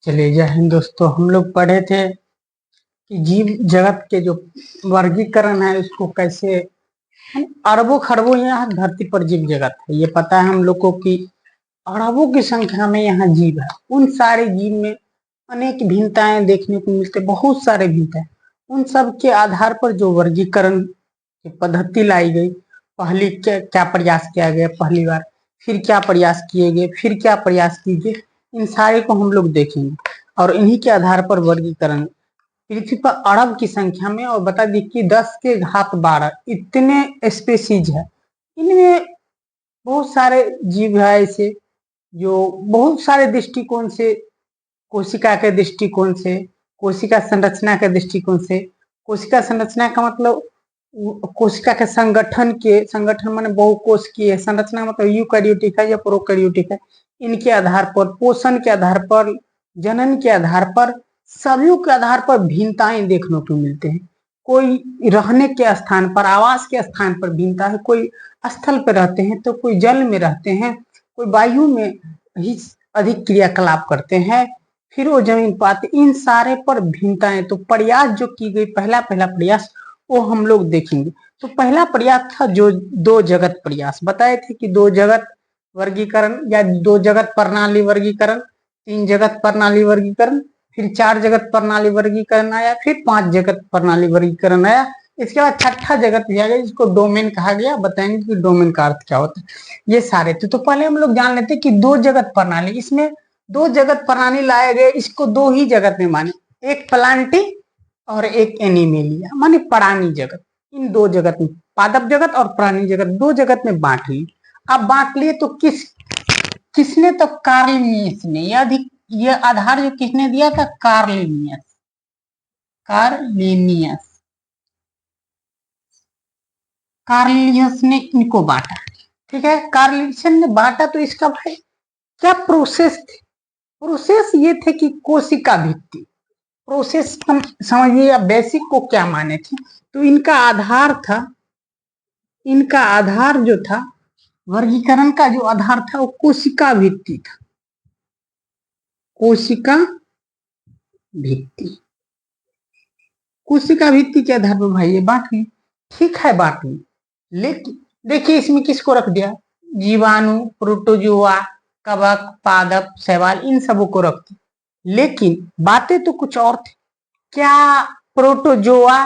चलिए जय हिंद दोस्तों। हम लोग पढ़े थे कि जीव जगत के जो वर्गीकरण है उसको कैसे हम अरबों खरबों यहाँ धरती पर जीव जगत है, ये पता है हम लोग को कि अरबों की संख्या में यहाँ जीव है। उन सारे जीव में अनेक भिन्नताएं देखने को मिलते, बहुत सारे भिन्नताएं। उन सब के आधार पर जो वर्गीकरण की पद्धति लाई गई, पहली क्या क्या प्रयास किया गया पहली बार, फिर क्या प्रयास किए गए, फिर क्या प्रयास किए गए, इन सारे को हम लोग देखेंगे और इन्हीं के आधार पर वर्गीकरण पृथ्वी पर अरब की संख्या में। और बता दी कि 10 के घात 12 इतने स्पेसीज है। इनमें बहुत सारे जीव है ऐसे जो बहुत सारे दृष्टिकोण से, कोशिका के दृष्टिकोण से, कोशिका संरचना के दृष्टिकोण से, कोशिका संरचना का मतलब कोशिका के संगठन माने बहुकोशिकीय संरचना मतलब यूकैरियोटिक है या प्रोकैरियोटिक है, इनके आधार पर, पोषण के आधार पर, जनन के आधार पर, सभी के आधार पर भिन्नताएं देखने को मिलते हैं। कोई रहने के स्थान पर, आवास के स्थान पर भिन्नता है। कोई स्थल पर रहते हैं तो कोई जल में रहते हैं, कोई वायु में ही अधिक क्रियाकलाप करते हैं, फिर वो जमीन पाते। इन सारे पर भिन्नताएं, तो प्रयास जो की गई पहला प्रयास वो हम लोग देखेंगे। तो पहला प्रयास था जो दो जगत प्रयास। बताए थे कि दो जगत वर्गीकरण या दो जगत प्रणाली वर्गीकरण, तीन जगत प्रणाली वर्गीकरण, फिर चार जगत प्रणाली वर्गीकरण आया, फिर 5 जगत प्रणाली वर्गीकरण आया। इसके बाद छठा जगत दिया गया जिसको डोमेन कहा गया। बताएंगे कि डोमेन का अर्थ क्या होता है। ये सारे थे। तो पहले हम लोग जान लेते कि दो जगत प्रणाली, इसमें दो जगत प्रणाली लाए गए। इसको दो ही जगत में माने, एक प्लांटी और एक एनिमेलिया माने प्राणी जगत। इन दो जगत में, पादप जगत और प्राणी जगत, दो जगत में बांट ली। अब बांट लिए तो किसने? तो कार्ल लिनियस ने। यह आधार जो किसने दिया था? कार्लिनियस ने इनको बांटा। ठीक है, कार्लिनियस ने बांटा तो इसका भाई क्या प्रोसेस थी? प्रोसेस ये थे कि कोशिका भित्ति प्रोसेस समझिए, या बेसिक को क्या माने थे। तो इनका आधार जो था, वर्गीकरण का जो आधार था वो कोशिका भित्ति था। कोशिका भित्ति के आधार पर भाई ये बांट ली। ठीक है, बांट ली, लेकिन देखिए इसमें किसको रख दिया? जीवाणु, प्रोटोजोआ, कवक, पादप, शैवाल, इन सबों को रख दिया। लेकिन बातें तो कुछ और थी। क्या प्रोटोजोआ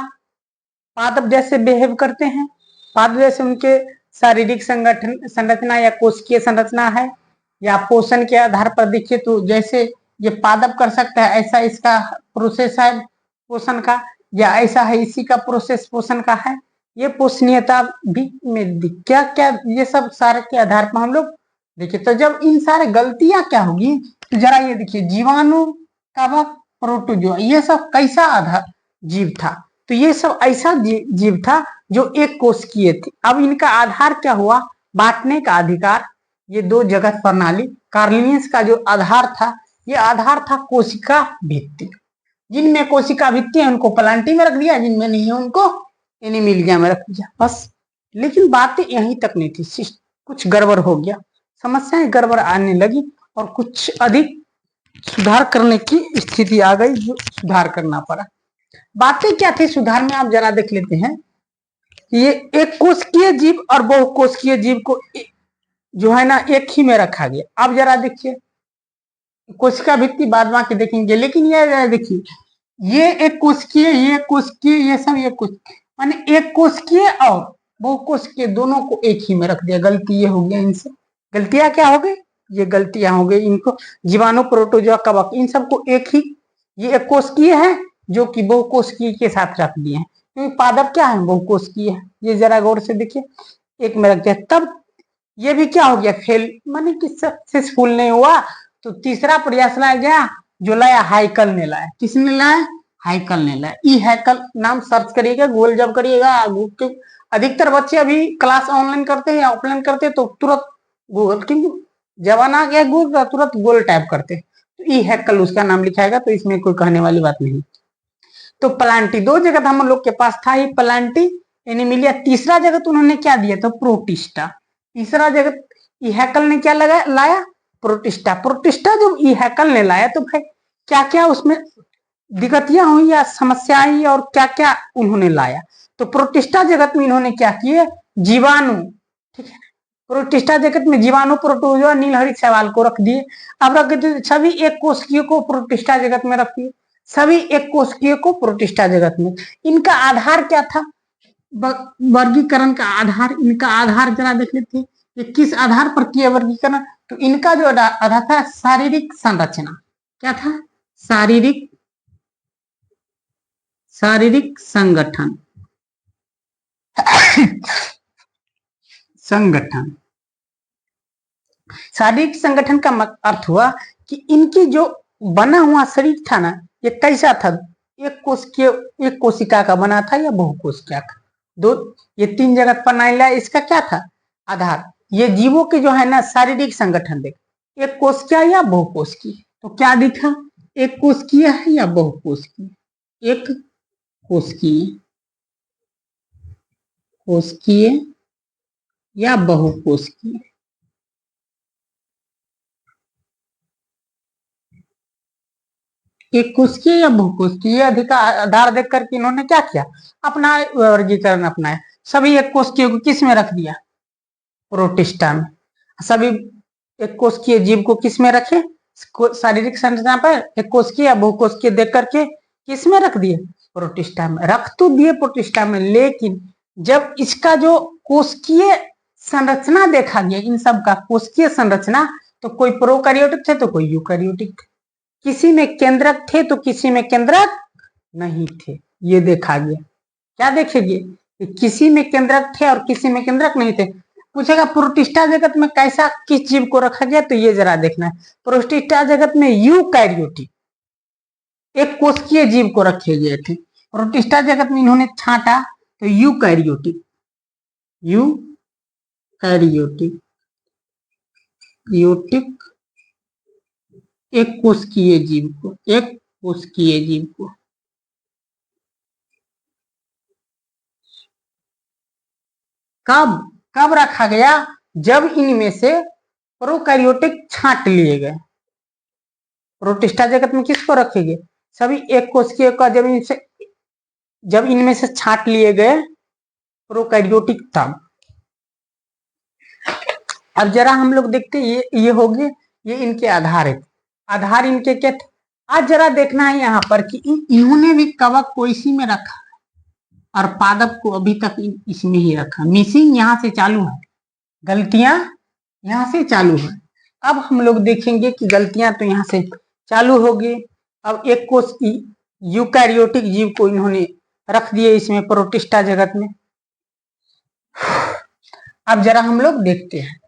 पादप जैसे बिहेव करते हैं? पादप जैसे उनके शारीरिक संरचना या कोशिकीय संरचना है, या पोषण के आधार पर देखिए तो जैसे ये पादप कर सकता है ऐसा इसका प्रोसेस है पोषण का, या ऐसा है इसी का प्रोसेस पोषण का है। ये पोषणीयता भी में क्या क्या, ये सब सारे के आधार पर हम लोग देखिए। तो जब इन सारे गलतियां क्या होगी, तो जरा ये देखिए, जीवाणु, कवक, प्रोटोजोआ, ये सब कैसा आधार जीव था? तो ये सब ऐसा जीव था जो एक कोशिकीय थे। अब इनका आधार क्या हुआ? बांटने का अधिकार। ये दो जगत प्रणाली, कार्लिनियस का जो आधार था, ये आधार था कोशिका भित्ति। जिनमें कोशिका भित्ति है उनको प्लांटी में रख दिया, जिनमें नहीं है उनको एनिमिलिया में रख दिया, बस। लेकिन बातें यहीं तक नहीं थी, कुछ गड़बड़ हो गया, समस्याएं गड़बड़ आने लगी और कुछ अधिक सुधार करने की स्थिति आ गई, जो सुधार करना पड़ा। बातें क्या थी सुधार में, आप जरा देख लेते हैं। ये एक कोशिकीय जीव और बहुकोशिकीय जीव को जो है ना एक ही में रखा गया। अब जरा देखिए, कोशिका भित्ति बाद बाकी देखेंगे, लेकिन ये देखिए, ये एक कोशिकीय, ये कोशिकीय, ये सब एक कोशिकीय, माने एक कोशिकीय और बहुकोशिकीय दोनों को एक ही में रख दिया। गलती ये हो गया इनसे। गलतियां क्या हो गई? ये गलतियां हो गई इनको, जीवाणु, प्रोटोजोआ, कवक, इन सबको एक ही, ये एक कोशिकीय है जो कि बहुकोशिकीय के साथ रख दिए हैं, क्योंकि पादप क्या है? बहुकोशिकीय है। ये जरा गौर से देखिए, एक में रख दिया। तब ये भी क्या हो गया? फेल, माने कि सक्सेसफुल नहीं हुआ। तो तीसरा प्रयास लाया गया, जो लाया हाइकल ने लाया। किसने लाया? हाइकल ने लाया। ई हाइकल नाम सर्च करिएगा, गूगल जब करिएगा। अधिकतर बच्चे अभी क्लास ऑनलाइन करते हैं या ऑफलाइन करते हैं तो तुरंत गूगल, क्योंकि जमाना आ गया गूगल, तुरंत गूगल टाइप करते हैं। तो ई हाइकल उसका नाम लिखाएगा, तो इसमें कोई कहने वाली बात नहीं। तो प्लांटी, दो जगत हम लोग के पास था, ही प्लांटी, एनिमिलिया। तीसरा जगत उन्होंने क्या दिया था? प्रोटिस्टा। तीसरा जगत ई हाइकल ने क्या लाया? प्रोटिस्टा। प्रोटिस्टा जब ई हाइकल ने लाया तो भाई क्या क्या उसमें दिक्कतियां हुई या समस्याएं आई और क्या क्या उन्होंने लाया। तो प्रोटिस्टा जगत में इन्होंने क्या किए, जीवाणु, ठीक है, प्रोटिस्टा जगत में जीवाणु, प्रोटोजोआ, नीलहरित शैवाल को रख दिए। अब रख दिए सभी एक कोशिकीय को प्रोटिस्टा जगत में रख दिए, सभी एक कोशिकीय को प्रोटिस्टा जगत में। इनका आधार क्या था, वर्गीकरण का आधार, इनका आधार जरा देख लेते हैं, ये किस आधार पर किया वर्गीकरण। तो इनका जो आधार था शारीरिक संरचना, क्या था, शारीरिक संगठन संगठन। शारीरिक संगठन का अर्थ हुआ कि इनकी जो बना हुआ शरीर था ना, ये कैसा था, एक कोशिका का बना था या बहुकोशिका का, दो, ये तीन जगत प्रणाली। इसका क्या था आधार, ये जीवों के जो है ना शारीरिक संगठन देख, एक कोशिका या बहुकोशिकीय। तो क्या दिखा, एक कोशिकीय है या बहुकोशिकीय, एक कोशिकीय या बहुकोशिकीय। एक कोशिकीय या बहुकोशिकीय आधार देख करके इन्होंने क्या किया, अपना वर्गीकरण अपनाया। सभी एक कोशिकीय को किस में रख दिया, प्रोटिस्टा में। सभी एक कोशिकीय जीव को किस में रखे, शारीरिक संरचना पर एक कोशिकीय या बहुकोशिकीय देख करके किस में रख दिए, प्रोटिस्टा में। रख तो दिए प्रोटिस्टा में, लेकिन जब इसका जो कोशिकीय संरचना देखा गया, इन सब का कोशिकीय संरचना, तो कोई प्रोकैरियोटिक थे तो कोई यूकैरियोटिक थे, किसी में केंद्रक थे तो किसी में केंद्रक नहीं थे, ये देखा गया। क्या देखेंगे, किसी में केंद्रक थे और किसी में केंद्रक नहीं थे। पूछेगा प्रोटिस्टा जगत में कैसा किस जीव को रखा गया, तो ये जरा देखना है। प्रोटिस्टा जगत में यूकैरियोटिक एक कोशिकीय जीव को रखे गए थे। प्रोटिस्टा जगत में इन्होंने छांटा तो यूकैरियोटिक एक कोशिकीय जीव को कब रखा गया, जब इनमें से प्रोकैरियोटिक छांट लिए गए। प्रोटिस्टा जगत में किसको रखेंगे, सभी एक कोशिकीय का जब इनमें से छांट लिए गए प्रोकैरियोटिक, तब। अब जरा हम लोग देखते ये हो गए, ये इनके आधार है। आधार इनके क्या थे, आज जरा देखना है यहाँ पर कि इन्होंने भी कवक को इसी में रखा और पादप को अभी तक इसमें ही रखा। मिसिंग यहाँ से चालू है, गलतियां यहाँ से चालू है। अब हम लोग देखेंगे कि गलतियां तो यहाँ से चालू होगी। अब एक कोश यूकैरियोटिक जीव को इन्होंने रख दिए इसमें प्रोटिस्टा जगत में। अब जरा हम लोग देखते हैं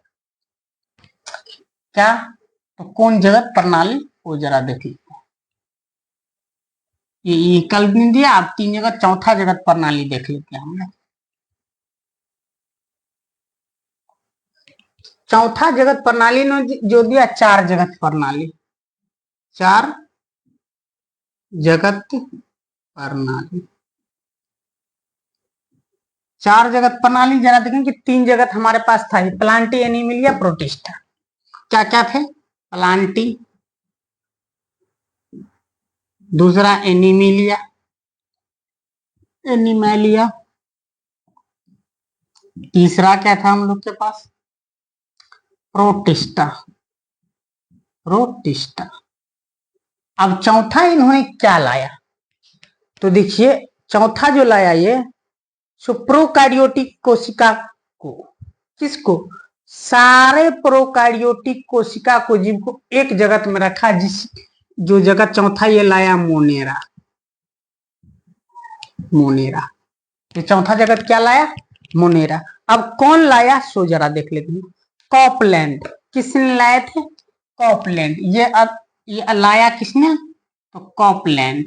क्या, तो कौन जगत प्रणाली वो जरा देख लेते हैं। ये कल भी दिया, आप तीन जगत, चौथा जगत प्रणाली देख लेते हैं हम लोग। चौथा जगत प्रणाली ने जो दिया चार जगत प्रणाली, चार जगत प्रणाली, चार जगत प्रणाली जरा देखें कि तीन जगत हमारे पास था, प्लांटी, एनिमलिया, प्रोटिस्टा। क्या क्या थे, प्लांटी, दूसरा एनिमलिया, तीसरा क्या था हम लोग के पास, प्रोटिस्टा। अब चौथा इन्होंने क्या लाया, तो देखिए चौथा जो लाया ये प्रोकैरियोटिक कोशिका को, किसको, सारे प्रोकैरियोटिक कोशिका को, जीव को एक जगत में रखा, जो जगत चौथा ये लाया मोनेरा। ये चौथा जगत क्या लाया, मोनेरा। अब कौन लाया सो जरा देख लेते हैं। कॉपलैंड, किसने लाए थे, कॉपलैंड। ये लाया किसने, तो कॉपलैंड।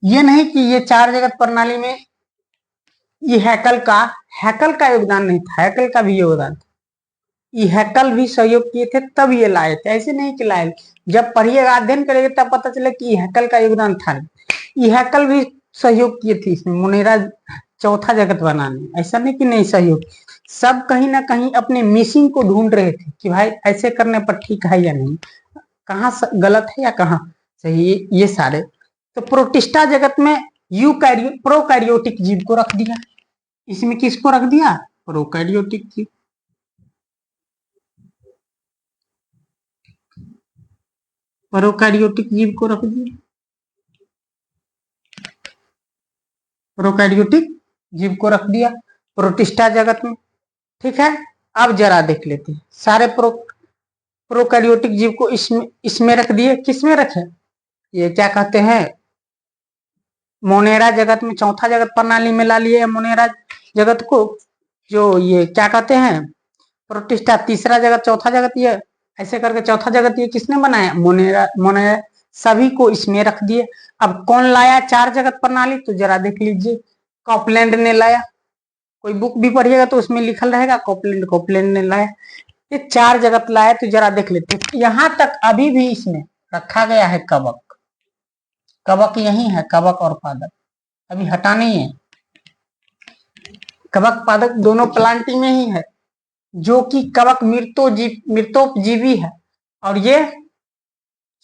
ये नहीं कि ये चार जगत प्रणाली में ये हैकल का योगदान नहीं था, हैकल का भी योगदान था। ये हैकल भी सहयोग किए थे तब ये लाए थे, ऐसे नहीं कि लाए। जब पढ़िएगा अध्ययन करेंगे तब पता चले कि हैकल का योगदान था। ये हैकल भी सहयोग किए थे इसमें मोनेरा चौथा जगत बनाने, ऐसा नहीं कि नहीं सहयोग। सब कहीं ना कहीं अपने मिसिंग को ढूंढ रहे थे कि भाई ऐसे करने पर ठीक है या नहीं, कहाँ गलत है या कहाँ सही है, ये सारे। तो प्रोटिस्टा जगत में प्रोकैरियोटिक जीव को रख दिया, इसमें किसको रख दिया? प्रोकैरियोटिक जीव। प्रोकैरियोटिक जीव को रख दिया, प्रोकैरियोटिक जीव को रख दिया प्रोटिस्टा जगत में। ठीक है, अब जरा देख लेते हैं सारे प्रोकैरियोटिक जीव को इसमें रख दिए। किसमें रखे? ये क्या कहते हैं, मोनेरा जगत में, चौथा जगत प्रणाली में ला लिए मोनेरा जगत को। जो ये क्या कहते हैं, प्रोटिस्टा तीसरा जगत, चौथा जगत, ये ऐसे करके चौथा जगत ये किसने बनाया? मोनेरा। मोनेरा सभी को इसमें रख दिए। अब कौन लाया चार जगत प्रणाली? तो जरा देख लीजिए, कॉपलैंड ने लाया। कोई बुक भी पढ़िएगा तो उसमें लिखल रहेगा कॉपलैंड ने लाया। ये चार जगत लाया। तो जरा देख लेते, यहां तक अभी भी इसमें रखा गया है कवक। कवक यही है, कवक और पादप अभी हटा नहीं है। कवक पादप दोनों प्लांटी में ही है, जो कि कवक मृतोपजीवी है और ये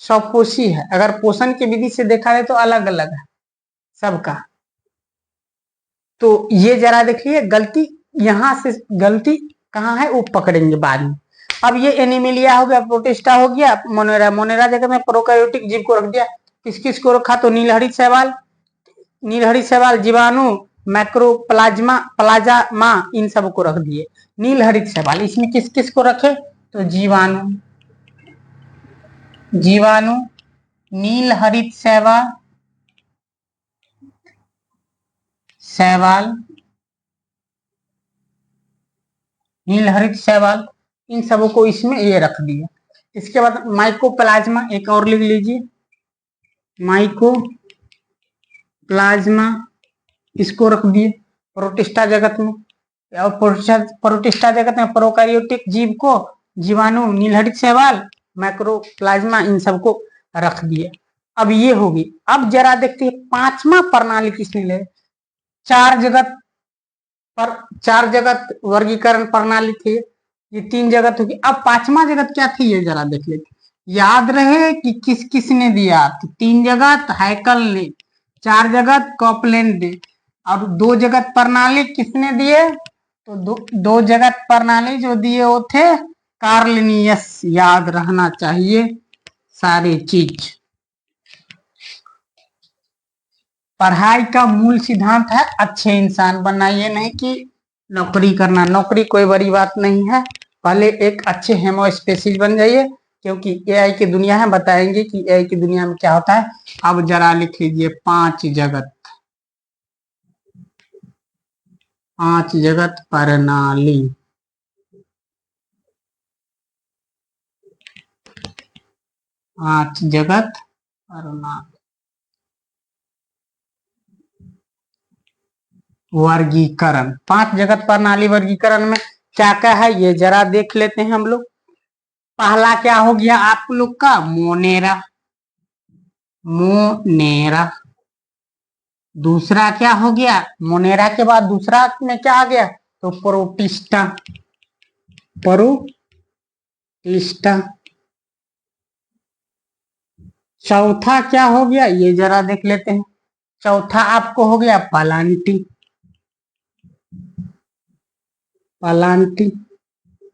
स्वपोषी है। अगर पोषण की विधि से देखा जाए तो अलग अलग है सबका। तो ये जरा देखिए, गलती यहां से, गलती कहाँ है वो पकड़ेंगे बाद में। अब ये एनिमिलिया हो गया, प्रोटिस्टा हो गया, मोनेरा जगह में प्रोकैरियोटिक जीव को रख दिया। किस किस को रखा? तो नीलहरित शैवाल, जीवाणु, प्लाज्मा, इन सब को रख दिए। नीलहरित शैवाल, इसमें किस किस को रखे? तो जीवाणु, नीलहरित शैवाल, इन सबों को इसमें ये रख दिया। इसके बाद माइकोप्लाज्मा, एक और लिख लीजिए, माइकोप्लाज्मा, इसको रख दिए प्रोटिस्टा जगत में। और प्रोटिस्टा जगत में प्रोकैरियोटिक जीव को, जीवाणु, नीलहरित शैवाल, माइक्रोप्लाज्मा, इन सबको रख दिए। अब ये होगी। अब जरा देखते हैं पांचवा प्रणाली किसने ले? चार जगत वर्गीकरण प्रणाली थी, ये तीन जगत होगी। अब पांचवा जगत क्या थी ये जरा देख लेते। याद रहे कि किस किसने दिया? तो तीन जगत हैकल ने, चार जगत कॉपलैंड ने, और दो जगत प्रणाली किसने दिए? तो दो जगत प्रणाली जो दिए वो थे कार्ल लिनियस। याद रहना चाहिए सारी चीज। पढ़ाई का मूल सिद्धांत है अच्छे इंसान बनना, ये नहीं कि नौकरी करना। नौकरी कोई बड़ी बात नहीं है, पहले एक अच्छे हेमोस्पेसिस्ट बन जाइए, क्योंकि एआई की दुनिया है, बताएंगे कि एआई की दुनिया में क्या होता है। अब जरा लिख लीजिए पांच जगत प्रणाली। पांच जगत प्रणाली वर्गीकरण। पांच जगत प्रणाली वर्गीकरण में क्या क्या है ये जरा देख लेते हैं हम लोग। पहला क्या हो गया आप लोग का? मोनेरा। दूसरा क्या हो गया? मोनेरा के बाद दूसरा में क्या आ गया? तो प्रोटिस्टा। चौथा क्या हो गया ये जरा देख लेते हैं। चौथा आपको हो गया पलांटी।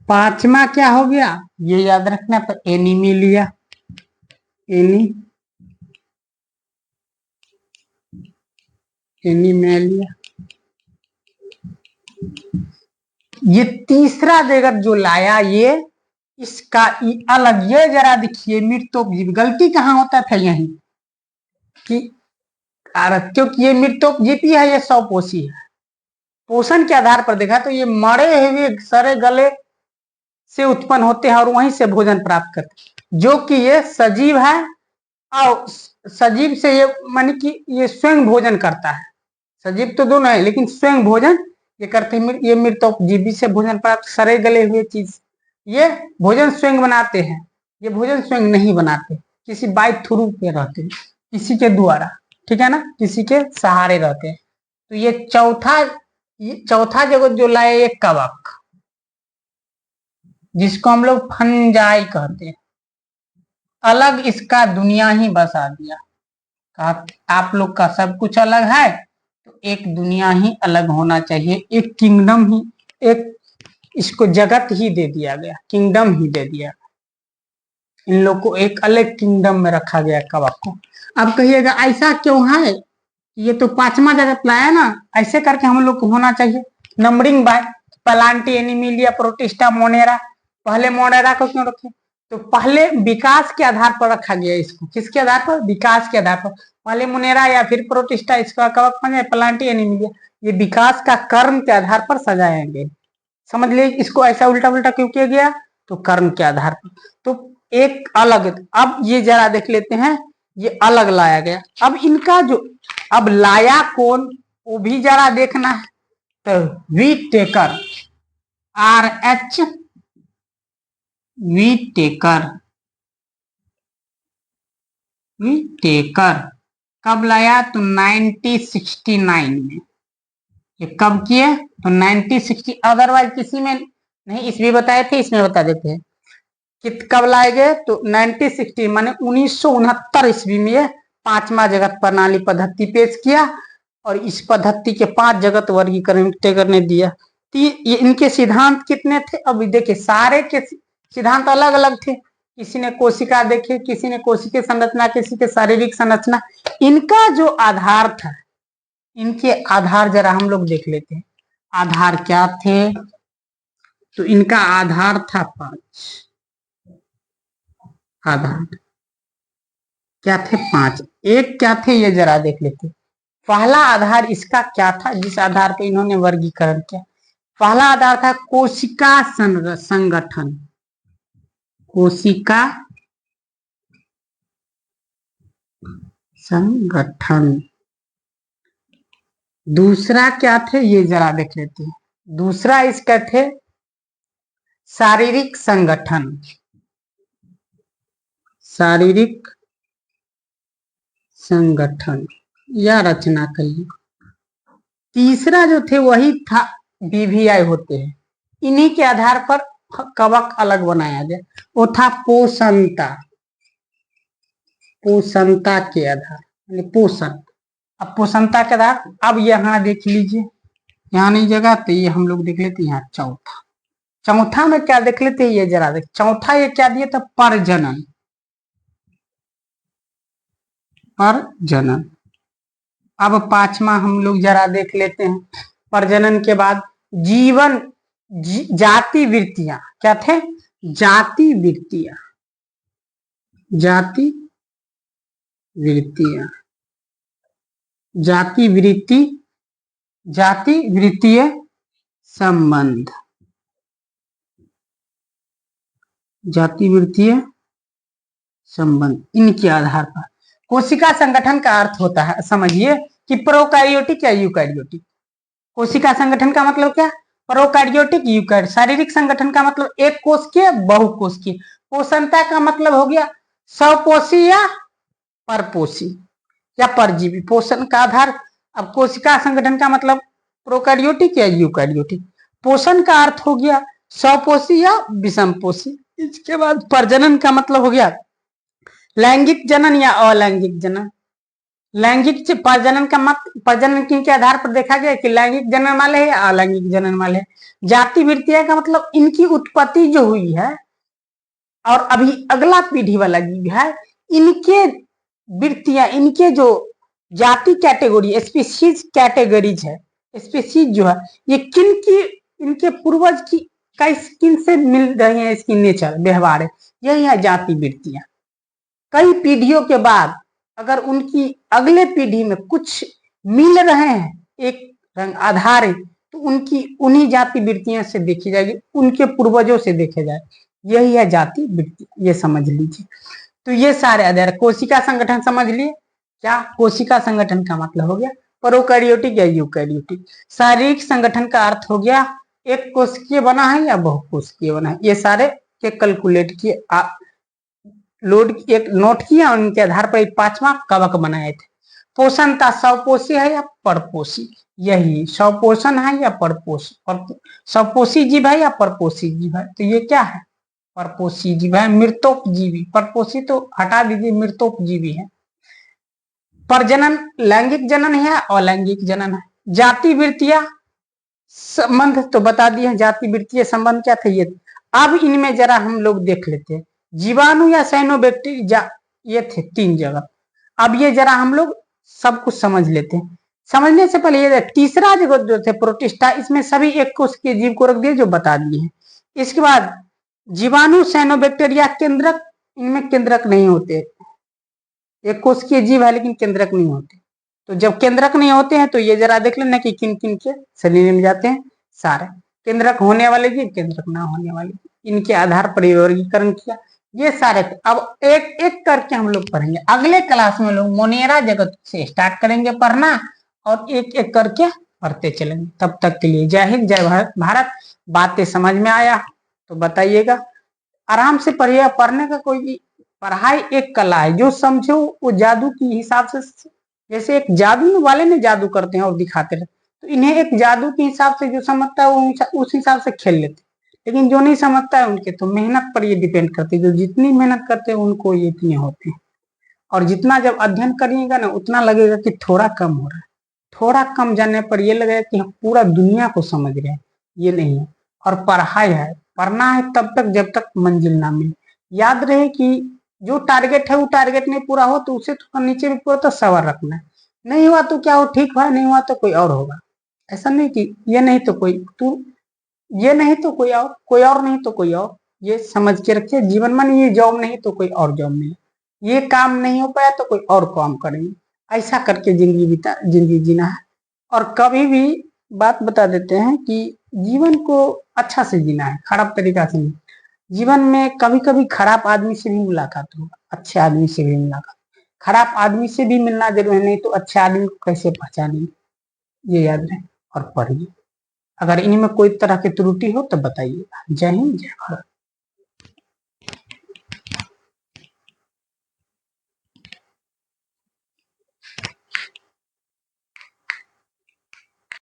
पांचवा क्या हो गया ये याद रखना, तो एनिमिलिया। एनिमेलिया। ये तीसरा जगत जो लाया ये इसका अलग, ये जरा देखिए मृतोपजीवी। गलती कहाँ होता था यही कि क्योंकि ये मृतोपजीवी है, ये स्वपोषी है। पोषण के आधार पर देखा तो ये मरे हुए सरे गले से उत्पन्न होते हैं और वहीं से भोजन प्राप्त करते हैं, जो कि ये सजीव है। और सजीव से ये मानी कि ये स्वयं भोजन करता है। सजीव तो दोनों है लेकिन स्वयं भोजन ये करते हैं। ये मृतोपजीवी से भोजन प्राप्त, सरे गले हुए चीज ये भोजन स्वयं बनाते हैं। ये भोजन स्वयं नहीं बनाते, किसी बाय थ्रू पे रहते हैं, किसी के द्वारा, ठीक है ना, किसी के सहारे रहते हैं। तो ये चौथा जगत जो लाए ये कवक। जिसको हम लोग फंजाई कहते हैं। अलग इसका दुनिया ही बसा दिया। आप लोग का सब कुछ अलग है, तो एक दुनिया ही अलग होना चाहिए, एक किंगडम ही, एक इसको जगत ही दे दिया गया, किंगडम ही दे दिया। इन लोग को एक अलग किंगडम में रखा गया कवक को। अब कहिएगा ऐसा क्यों है, ये तो पांचवा जगत लाया ना, ऐसे करके हम लोग को होना चाहिए numbering by plantae, animalia, protista, monera. पहले मोनेरा को क्यों रखे, तो पहले विकास के आधार पर रखा गया इसको। किसके आधार पर, विकास के आधार पर। पहले मोनेरा या फिर प्रोटिस्टा, इसका कवक बन जाए प्लांटी, एनिमिलिया। ये विकास का कर्म के आधार पर सजाएंगे। समझ लीजिए इसको ऐसा उल्टा उल्टा क्यों किया गया, तो कर्म के आधार पर। तो एक अलग, अब ये जरा देख लेते हैं, ये अलग लाया गया। अब इनका जो अब लाया कौन, वो भी जरा देखना है। तो वीटेकर, RH वीटेकर, वीटेकर कब लाया, तो 1969 में। ये कब किए, तो 1960। अदरवाइज किसी में नहीं, इसमें बताए थे, इसमें बता देते हैं कि कब लाए गए, तो 1960 माने 1969 ईस्वी में ये पांचवा जगत प्रणाली पद्धति पेश किया। और इस पद्धति के 5 जगत वर्गीकरण टेगर ने दिया। तो ये इनके सिद्धांत कितने थे, अब देखिए सारे के सिद्धांत अलग अलग थे। किसी ने कोशिका देखे, किसी ने कोशिकीय संरचना, किसी के शारीरिक संरचना। इनका जो आधार था, इनके आधार जरा हम लोग देख लेते हैं। आधार क्या थे, तो इनका आधार था 5। आधार क्या थे, 5। एक क्या थे, ये जरा देख लेते। पहला आधार इसका क्या था, जिस आधार पर इन्होंने वर्गीकरण किया। पहला आधार था कोशिका संगठन, कोशिका संगठन। दूसरा क्या थे, ये जरा देख लेते हैं। दूसरा इसका थे शारीरिक संगठन, शारीरिक संगठन या रचना कहिए। तीसरा जो थे वही था BVI होते हैं, इन्हीं के आधार पर कवक अलग बनाया गया। वो था पोषणता, पोषणता के आधार, पोषण। अब पोषणता के आधार, अब यहाँ देख लीजिए, यहाँ नहीं जगह, तो ये हम लोग देख लेते हैं यहाँ चौथा। चौथा में क्या देख लेते हैं, ये जरा देख। चौथा ये क्या दिया था, प्रजनन, प्रजनन। अब पांचवा हम लोग जरा देख लेते हैं। प्रजनन के बाद जीवन, जाति वृत्तियां क्या थे, जाति वृत्तियां, जाति वृत्तियां, जाति वृत्ति, जाति वृत्तीय संबंध, जाति वृत्तीय संबंध। इनके आधार पर कोशिका संगठन का अर्थ होता है, समझिए कि प्रोकैरियोटिक या यूकैरियोटिक। कोशिका संगठन का मतलब क्या, प्रोकैरियोटिक, यूकैरियोटिक। शारीरिक संगठन का मतलब एक कोशिकीय, बहुकोशिकीय। पोषणता का मतलब हो गया स्वपोषी या परपोषी या परजीवी, पोषण का आधार। अब कोशिका संगठन का मतलब प्रोकैरियोटिक या यूकैरियोटिक। पोषण का अर्थ हो गया स्वपोषी या विषमपोषी। इसके बाद प्रजनन का मतलब हो गया लैंगिक जनन या अलैंगिक जनन। लैंगिक प्रजनन का मत, प्रजनन के आधार पर देखा गया कि लैंगिक जनन वाले है या अलैंगिक जनन वाले है। जाति वृत्तियां का मतलब इनकी उत्पत्ति जो हुई है और अभी अगला पीढ़ी वाला जीव है, इनके वृत्तियां, इनके जो जाति कैटेगरी, स्पीशीज कैटेगरीज है, स्पीशीज जो है ये किन की, इनके पूर्वज की किन से मिल रही है, इसकी नेचर, व्यवहार है, यही है जाति वृत्तियां। कई पीढ़ियों के बाद अगर उनकी अगले पीढ़ी में कुछ मिल रहे हैं एक रंग आधार है, तो उनकी उन्हीं जाति वृत्तियों से देखी जाएगी, उनके पूर्वजों से देखे जाए, यही है जाति वृत्ति। ये समझ लीजिए। तो ये सारे आधार। कोशिका संगठन समझ लिए, क्या कोशिका संगठन का मतलब हो गया प्रोकैरियोटिक या यूकैरियोटिक। शारीरिक संगठन का अर्थ हो गया एक कोशिकीय बना है या बहुकोशिकीय बना है। ये सारे के कैलकुलेट किए, लोड एक नोट किया, उनके आधार पर पांचवा कवक बनाए थे। पोषणता स्वपोषी है या परपोषी, यही स्वपोषण है या परपोषी, स्वपोषी जीव है या परपोषी जीव है, तो ये क्या है परपोषी जीव है। मृतोपजीवी, परपोषी तो हटा दीजिए, मृतोपजीवी है। प्रजनन लैंगिक जनन है, अलैंगिक जनन है। जाति वृत्तियां संबंध तो बता दिए हैं, जाति वृत्तीय संबंध क्या थे ये। अब इनमें जरा हम लोग देख लेते हैं, जीवाणु या साइनोबैक्टीरिया, ये थे 3 जगह। अब ये जरा हम लोग सब कुछ समझ लेते हैं। समझने से पहले ये तीसरा जगह जो थे प्रोटिस्टा, इसमें सभी एक कोष के जीव को रख दिए जो बता दिए हैं। इसके बाद जीवाणु साइनोबैक्टीरिया केंद्रक, इनमें केंद्रक नहीं होते, एक कोष के जीव है लेकिन केंद्रक नहीं होते। तो जब केंद्रक नहीं होते हैं तो ये जरा देख लेना कि किन किन के शरीर में जाते हैं। सारे केंद्रक होने वाले जीव, केंद्रक ना होने वाले, इनके आधार पर वर्गीकरण किया। ये सारे अब एक एक करके हम लोग पढ़ेंगे। अगले क्लास में लोग मोनेरा जगत से स्टार्ट करेंगे पढ़ना और एक एक करके पढ़ते चलेंगे। तब तक के लिए जय हिंद, जय भारत। बातें समझ में आया तो बताइएगा। आराम से पढ़िए, पढ़ने का कोई, पढ़ाई एक कला है, जो समझो वो जादू की हिसाब से, जैसे एक जादू वाले ने जादू करते हैं और दिखाते रहते, तो इन्हें एक जादू के हिसाब से जो समझता है वो उस हिसाब से खेल लेते। लेकिन जो नहीं समझता है उनके तो मेहनत पर ये डिपेंड करती है, जो जितनी मेहनत करते हैं उनको ये इतने होते हैं। और जितना जब अध्ययन करिएगा ना उतना लगेगा कि थोड़ा कम हो रहा है, थोड़ा कम जानने पर ये लगेगा कि हम पूरा दुनिया को समझ रहे हैं, ये नहीं है। और पढ़ाई है, पढ़ना है तब तक जब तक मंजिल ना मिले। याद रहे कि जो टारगेट है वो टारगेट नहीं पूरा हो तो उसे तो नीचे भी पूरा तो सवार रखना है। नहीं हुआ तो क्या हो, ठीक हुआ, नहीं हुआ तो कोई और होगा। ऐसा नहीं कि ये नहीं तो कोई, तू ये नहीं तो कोई और नहीं तो कोई और। ये समझ के रखिए, जीवन में ये जॉब नहीं तो कोई और जॉब मिले, ये काम नहीं हो पाया तो कोई और काम करेंगे। ऐसा करके जिंदगी जीना है। और कभी भी बात बता देते हैं कि जीवन को अच्छा से जीना है, खराब तरीका से नहीं। जीवन में कभी कभी खराब आदमी से भी मुलाकात होगा, अच्छे आदमी से भी मुलाकात, खराब आदमी से भी मिलना जरूरी है, नहीं तो अच्छे आदमी को कैसे पहचानेंगे। ये याद रहे और पढ़िए। अगर इनमें कोई तरह की त्रुटि हो तो बताइएगा। जय हिंद, जय भारत।